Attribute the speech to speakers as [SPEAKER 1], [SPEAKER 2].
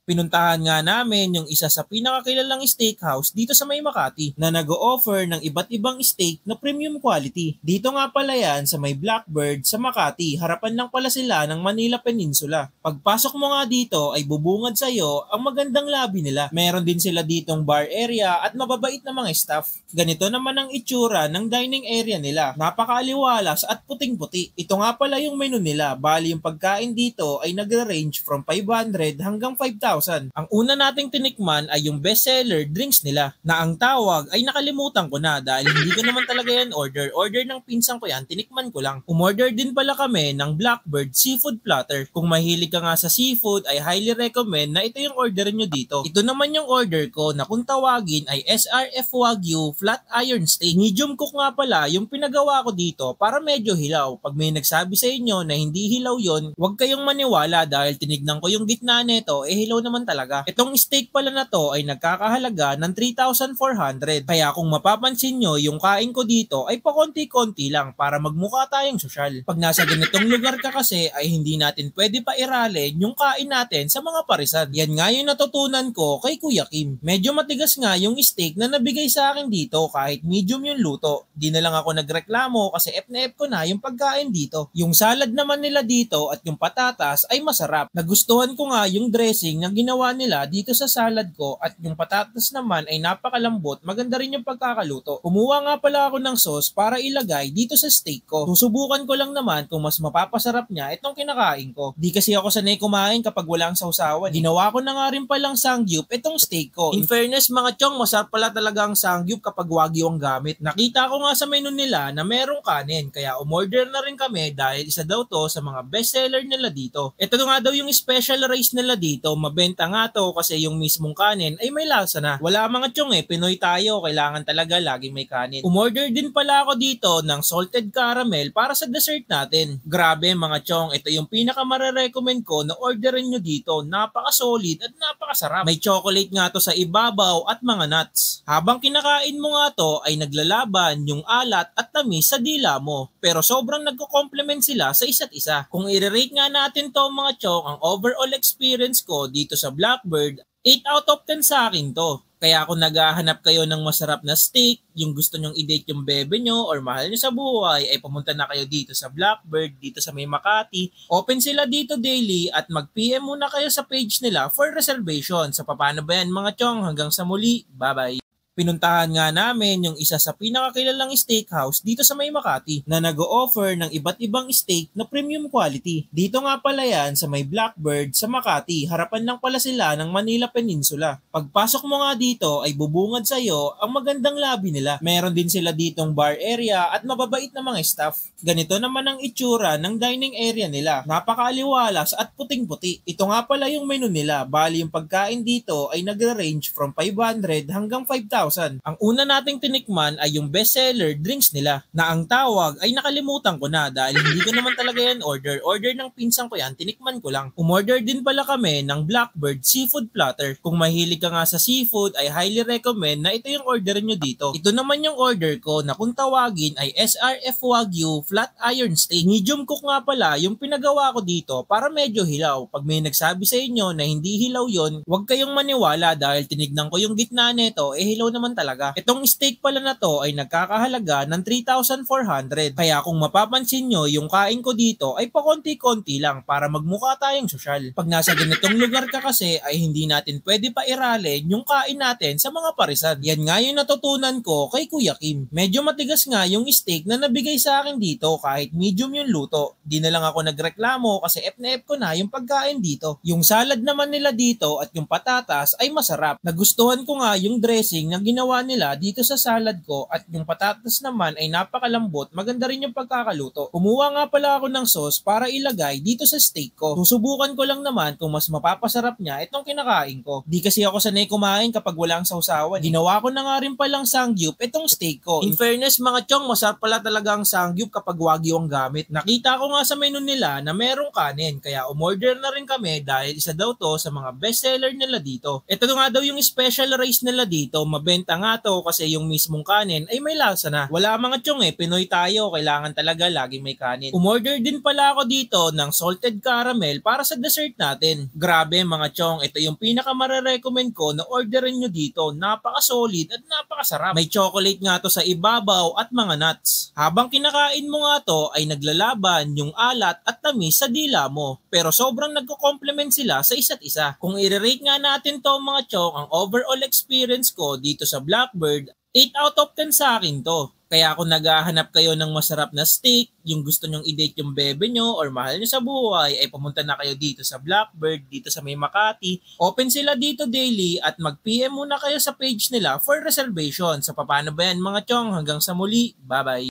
[SPEAKER 1] Pinuntahan nga namin yung isa sa pinakakilalang steakhouse dito sa May Makati na nag-o-offer ng iba't ibang steak na premium quality. Dito nga pala yan sa May Blackbird sa Makati, harapan lang pala sila ng Manila Peninsula. Pagpasok mo nga dito ay bubungad sa'yo ang magandang lobby nila. Meron din sila ditong bar area at mababait na mga staff. Ganito naman ang itsura ng dining area nila. Napakaaliwalas at puting-puti. Ito nga pala yung menu nila. Bali yung pagkain dito ay nagre-range from 500 hanggang 5,000. Ang una nating tinikman ay yung bestseller drinks nila na ang tawag ay nakalimutan ko na dahil hindi ko naman talaga yan order ng pinsan ko yan, tinikman ko lang. Umorder din pala kami ng Blackbird Seafood Platter. Kung mahilig ka nga sa seafood ay highly recommend na ito yung order nyo dito. Ito naman yung order ko na kung tawagin ay SRF Wagyu Flat Iron Steak. Medium cook nga pala yung pinagawa ko dito para medyo hilaw. Pag may nagsabi sa inyo na hindi hilaw yon, huwag kayong maniwala dahil tinignan ko yung gitna nito hilaw naman talaga. Itong steak pala na to ay nagkakahalaga ng 3,400. Kaya kung mapapansin nyo, yung kain ko dito ay pakonti-konti lang para magmukha tayong sosyal. Pag nasa ganitong lugar ka kasi ay hindi natin pwede pa iralin yung kain natin sa mga parisan. Yan nga yung natutunan ko kay Kuya Kim. Medyo matigas nga yung steak na nabigay sa akin dito kahit medium yung luto. Di na lang ako nagreklamo kasi F na F ko na yung pagkain dito. Yung salad naman nila dito at yung patatas ay masarap. Nagustuhan ko nga yung dressing na ginawa nila dito sa salad ko at yung patatas naman ay napakalambot, maganda rin yung pagkakaluto. Kumuha nga pala ako ng sauce para ilagay dito sa steak ko. Susubukan ko lang naman kung mas mapapasarap niya itong kinakain ko. Di kasi ako sanay kumain kapag walang sausawan. Ginawa ko na nga rin palang sangyup itong steak ko. In fairness mga chong, masarap pala talaga ang sangyup kapag wagyu ang gamit. Nakita ko nga sa menu nila na merong kanin, kaya umorder na rin kami dahil isa daw to sa mga bestseller nila dito. Ito nga daw yung special rice nila dito, mabenta nga to kasi yung mismong kanin ay may lasa na. Wala mga chong Pinoy tayo, kailangan talaga laging may kanin. Umorder din pala ako dito ng salted caramel para sa dessert natin. Grabe mga chong, ito yung pinaka marirecommend ko na orderin nyo dito. Napaka-solid at napakasarap. May chocolate nga to sa ibabaw at mga nuts. Habang kinakain mo nga to ay naglalaban yung alat at tamis sa dila mo. Pero sobrang nagko-complement sila sa isa't isa. Kung i-rate nga natin to mga chong, ang overall experience ko dito sa Blackbird, 8 out of 10 sa akin to. Kaya kung naghahanap kayo ng masarap na steak, yung gusto nyong i-date yung bebe nyo or mahal nyo sa buhay, ay pumunta na kayo dito sa Blackbird, dito sa May Makati. Open sila dito daily at mag-PM muna kayo sa page nila for reservation. Sa paano ba yan mga chong? Hanggang sa muli, bye-bye! Pinuntahan nga namin yung isa sa pinakakilalang steakhouse dito sa May Makati na nag-o-offer ng iba't ibang steak na premium quality. Dito nga pala yan sa May Blackbird sa Makati, harapan lang pala sila ng Manila Peninsula. Pagpasok mo nga dito ay bubungad sa'yo ang magandang lobby nila. Meron din sila ditong bar area at mababait na mga staff. Ganito naman ang itsura ng dining area nila. Napakaaliwalas at puting-puti. Ito nga pala yung menu nila. Bali yung pagkain dito ay nagre-range from 500 hanggang 5,000. Ang una nating tinikman ay yung bestseller drinks nila na ang tawag ay nakalimutan ko na dahil hindi ko naman talaga yan order ng pinsan ko yan, tinikman ko lang. Umorder din pala kami ng Blackbird Seafood Platter. Kung mahilig ka nga sa seafood ay highly recommend na ito yung order nyo dito. Ito naman yung order ko na kung tawagin ay SRF Wagyu Flat Iron Steak. Medium cook nga pala yung pinagawa ko dito para medyo hilaw. Pag may nagsabi sa inyo na hindi hilaw yon, huwag kayong maniwala dahil tinignan ko yung gitna nito hilaw naman talaga. Itong steak pala na to ay nagkakahalaga ng 3,400. Kaya kung mapapansin nyo, yung kain ko dito ay pakonti-konti lang para magmukha tayong sosyal. Pag nasa ganitong lugar ka kasi ay hindi natin pwede pa iralin yung kain natin sa mga parisan. Yan nga yung natutunan ko kay Kuya Kim. Medyo matigas nga yung steak na nabigay sa akin dito kahit medium yung luto. Di na lang ako nagreklamo kasi F na F ko na yung pagkain dito. Yung salad naman nila dito at yung patatas ay masarap. Nagustuhan ko nga yung dressing na ginawa nila dito sa salad ko at yung patatas naman ay napakalambot, maganda rin yung pagkakaluto. Kumuha nga pala ako ng sauce para ilagay dito sa steak ko. Susubukan ko lang naman kung mas mapapasarap niya itong kinakain ko. Di kasi ako sanay kumain kapag walang sausawan. Ginawa ko na nga rin palang sangyup itong steak ko. In fairness mga chong, masarap pala talaga ang sangyup kapag wagyu ang gamit. Nakita ko nga sa menu nila na merong kanin, kaya umorder na rin kami dahil isa daw to sa mga bestseller nila dito. Ito nga daw yung special rice nila dito, mabenta binibenta nga to kasi yung mismong kanin ay may lasa na. Wala mga chong Pinoy tayo, kailangan talaga laging may kanin. Umorder din pala ako dito ng salted caramel para sa dessert natin. Grabe mga chong, ito yung pinaka marirecommend ko na orderin nyo dito. Napaka-solid at napakasarap. May chocolate nga to sa ibabaw at mga nuts. Habang kinakain mo nga to ay naglalaban yung alat at tamis sa dila mo. Pero sobrang nagko-complement sila sa isa't isa. Kung i-rate nga natin to mga chong, ang overall experience ko dito sa Blackbird, 8 out of 10 sa akin to. Kaya kung naghahanap kayo ng masarap na steak, yung gusto nyong i-date yung bebe nyo or mahal nyo sa buhay, ay pumunta na kayo dito sa Blackbird, dito sa May Makati. Open sila dito daily at mag-PM muna kayo sa page nila for reservation. So paano ba yan mga chong? Hanggang sa muli, bye-bye!